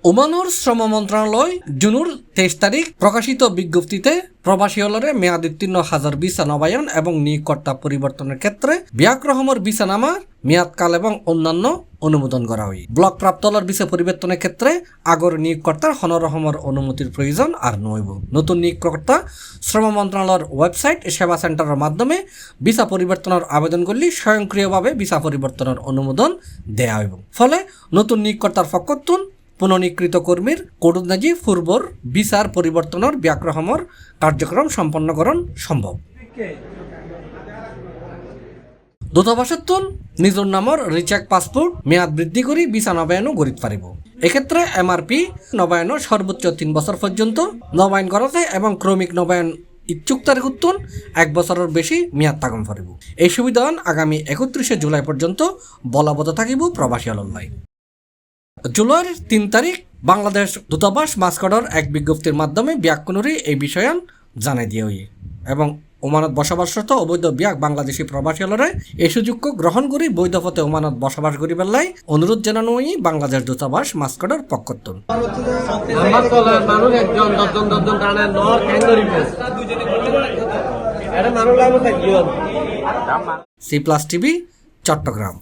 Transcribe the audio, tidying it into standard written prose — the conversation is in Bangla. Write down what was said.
ওমানোর শ্রম মন্ত্রণালয় জুনের 23 তারিখ প্রকাশিত বিজ্ঞপ্তিতে প্রবাসী হলরে মেয়াদোত্তীর্ণ হাজার ভিসা নবায়ন এবং নিয়োগকর্তা পরিবর্তনের ক্ষেত্রে বিয়াক রহমর ভিসা নামার মেয়াদকাল এবং অন্যান্য অনুমোদন করা হয়। ব্লক প্রাপ্ত হলার ভিসা পরিবর্তনের ক্ষেত্রে আগর নিয়োগকর্তার হনর রহমর অনুমতির প্রয়োজন আর নইব। নতুন নিয়োগকর্তা শ্রম মন্ত্রণালয়ের ওয়েবসাইট সেবা সেন্টারের মাধ্যমে ভিসা পরিবর্তনের আবেদন করলে স্বয়ংক্রিয়ভাবে ভিসা পরিবর্তনের অনুমোদন দেয়া হইব। ফলে নতুন নিয়োগকর্তার পক্ষতুন পুনঃনিকৃত কর্মীর কোডনাজি পূর্বর ভিসার পরিবর্তনের ব্যাকরহমর কার্যক্রম সম্পন্নকরণ সম্ভব। দূতাবাসের তুন নিজের নামর রিচেক পাসপোর্ট মেয়াদ বৃদ্ধি করে ভিসা নবায়নও গড়িত পারিব। এক্ষেত্রে এমআরপি নবায়ন সর্বোচ্চ 3 বছর পর্যন্ত নবায়ন করাতে এবং ক্রমিক নবায়ন ইচ্ছুক তারিখ উত্তন 1 বছরের বেশি মেয়াদ থাকন পারিব। এই সুবিধান আগামী 31 জুলাই পর্যন্ত বলবৎ থাকিব প্রবাসী হললাই। জুলাইয়ের 3 তারিখ বাংলাদেশ দূতাবাস মাস্কডর এক বিজ্ঞপ্তির মাধ্যমে ব্যাকুনরি এই বিষয়ান জানাই দিয়ে হই এবং ওমানত বসবাসরত অবৈধ বিয়াক বাংলাদেশি প্রবাসী হলরে এই সুযোগ গ্রহণ করি বৈধ পথে ওমানত বসবাস করিবার লাই অনুরোধ জানানো হই বাংলাদেশ দূতাবাস মাস্কডর পক্ষতুন। C+ TV Chittagong.